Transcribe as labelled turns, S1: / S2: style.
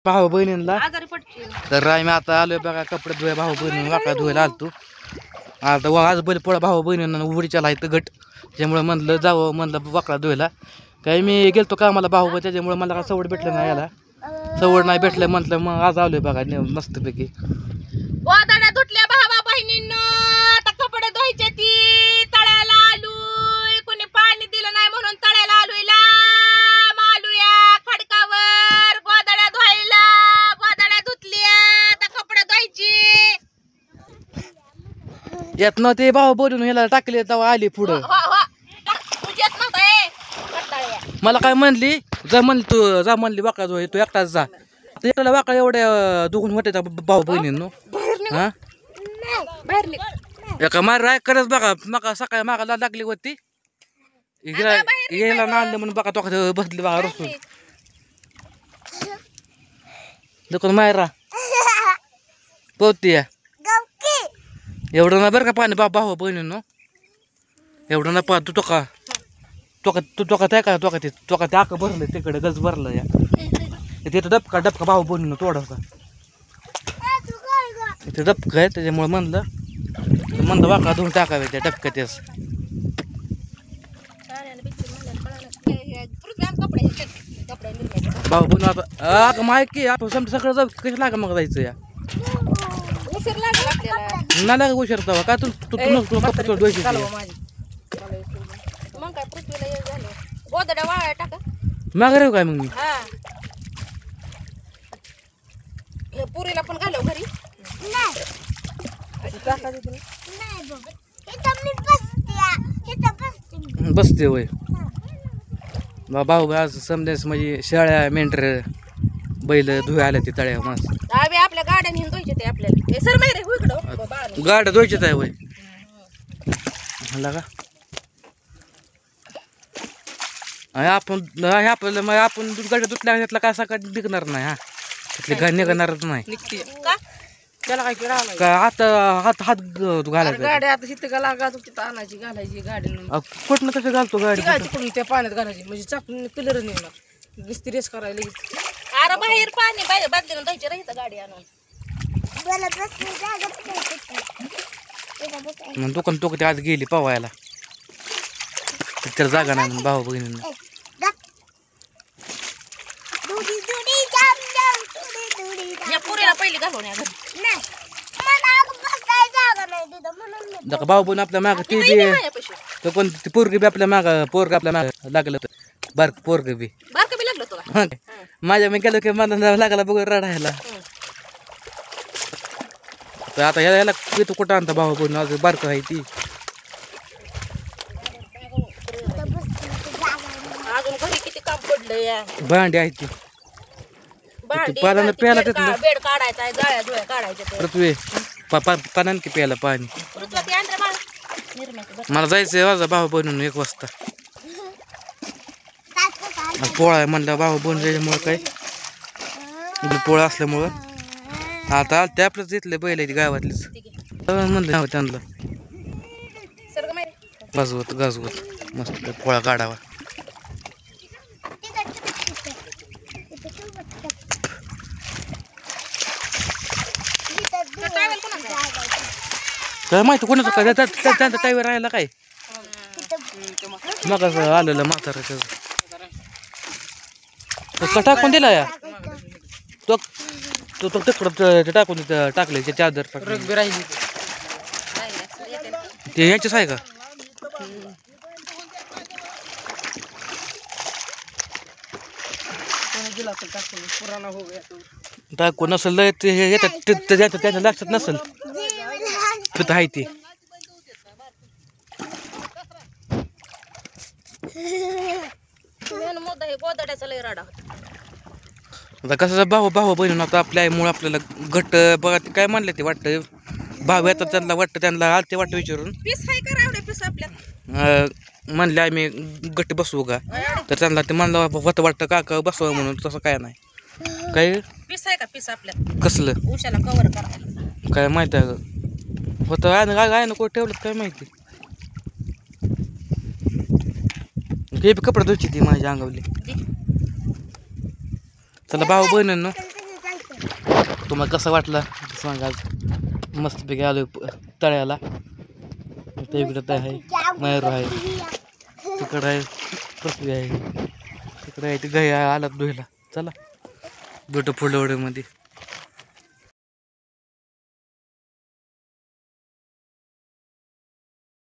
S1: भाऊ बहिणींना
S2: आजारी पडतील.
S1: तर आम्ही आता आलोय बघा कपडे धुवाय भाऊ बहिणी वाकडा धुवायला आलतो. आता आज बैल पोळा भाऊ बहिणींना उडीच्याला इथं गट त्यामुळे म्हणलं जावं म्हणलं वाकडा धुवायला. काही मी गेलतो कामाला भाऊ बहिणी त्याच्यामुळे मला काय सवड भेटलं नाही याला सवड नाही भेटलं म्हटलं मग आज आलोय बघा मस्तपैकी.
S2: गोदाड्या धुतल्या भावा बहिणींनो आता कपडे धुवायचे ती तळ्याला आलोय कोणी पाणी दिलं नाही म्हणून तळ्याला आलोय लांब आलोया खडकावर गोदाड्या धुवायला गोदाड्या धुतल्या आता कपडे धुवायची.
S1: येत नव्हते भाऊ बोलून याला टाकले तेव्हा आली पुढं.
S2: तुझ्यात नव्हतं
S1: मला काय म्हणली जा म्हणली तू जा म्हणली वाकडा धुवाय तू एकटाच जा. एकट्याला वाकडा एवढ्या दुखून होते भाऊ बहिणींनो. हा एका मार राय करत बघा मका सकाळी मागायला लागली होती यायला आणलं म्हणून बघा तो बसली बघा रसून दुकान मायरा पोहती एवढं ना बरं का पाणी भाऊ बहिणींनो एवढं ना पा तू टोका टोका तू टोका त्या का टोका ते टोका ते आक भरलं तिकडे गज भरलं या तिथं डबका डबका भाऊ बहिणीनं थोडासा इथे डबका आहे त्याच्यामुळे म्हणलं वाकडा धुवून टाकावे त्या डबक्यातच. भाऊ पण आता माहिती आपण समजा सगळं जाऊ कशी लागा मग जायचं या
S2: उशीर लागला आपल्याला
S1: नाही लागा उशीर तवा काय तू कपडे धुवायची
S2: मग काय पृथ्वीला हे झालं गोदड्या वाळा टाका
S1: मागे राहू काय मग मी
S2: हे पुरीला पण घालव घरी
S1: बसते होय भाऊ आज समजायचं म्हणजे शेळ्या मेंढर बैल धुवे आल्या ते तळ्या मास
S2: आम्ही आपल्या गाड्या नेऊन धुवायचे ते आपल्याला सर माहिती आहे इकडं
S1: गाड्या धुवायच्यात आहे होय का आपण आपण गाड्या धुतल्या घेतला काय सकाळी निघणार नाही हा तिथली गाडी निघणारच नाही
S2: त्याला काय केलं
S1: का हात हात हात घालायचा
S2: गाडी आता तिथं घाला तिथं आणायची घालायची गाडी
S1: कुठनं कसं घालतो गाडी
S2: तिकडून त्या पाण्यात घालायची म्हणजे चाकून कलर निघणार नुसती रेस करायला अरे बाहेर पाणी बाहेर बादलीनं धुवायची राहायचं गाडी आणून
S1: मग दुकान तो आज गेली पवायला तर जागा नाही म्हणून भाऊ बहिणींना
S2: पुरीला पहिली घालून या
S1: भाऊ बहीण आपल्या माग ती बी तो कोण ती पोरगी बी आपल्या माग पोरग आपल्या माग लागलं तर बारक पोरग बी
S2: बारकं बी लागलं तुला
S1: माझ्या मी गेलो की मला लागला बघ रडायला. तर आता ह्याला तू कुठं आणता भाऊ बहीण आज बारक आहे ती
S2: अजून घरी किती काम पडलं या
S1: भांडी आहे ती पाण्यानं प्यायला तिथलं
S2: बेड काढायचा जाळ्या जुळ्या काढायच्या
S1: पृथ्वी पाण्यानं की प्यायला पाणी मला जायचंय माझा भाऊ बहिणून 1 वाजता पोळा आहे म्हणलं भाऊ बहीण त्याच्यामुळं काय पोळा असल्यामुळं आता ते आपलंच इथले बैल आहे गावातलीच म्हणलं त्यांना गाजवत मस्त पोळा काढावा. काय माहिती कोणाचं काय त्यांचा टायवर राहायला काय मग आलेलं म्हातारा टाकून दिला या तो तो तो तिकडं टाकून टाकले ते चादर ते ह्याचेच आहे का टाकून नसेल ते येतात त्याच्या लक्षात नसेल तिथं आहे ते आता कसं भाऊ बहिणी आता आपल्या आईमुळे आपल्याला घट्ट बघा काय म्हणले ते वाटतं भाऊ येतात त्यांना वाटतं त्यांना आलते वाटतं विचारून म्हणले आम्ही गट्ट बसवू का तर त्यांना ते म्हणलं होतं वाटतं का बसवा म्हणून तसं काय नाही काय
S2: पीस आहे का पीस आपल्या
S1: कसलं
S2: उशाला कव्हर करायला
S1: काय माहिती आहे होतं आहे ना कोण ठेवलं काय माहिती हे बी कपडे धुवायची ती माझ्या अंगावली. चला भाऊ बहिणींनो तुम्हाला कसं वाटलं ते सांगा. मस्तपैकी आलो तळ्याला. इथं इकडं तर आहे मयूर आहे, तिकडं आहे पृथ्वी आहे, तिकडं आहे ते गाय आलात धुयला. चला भेटू पुढल्या व्हिडिओमध्ये.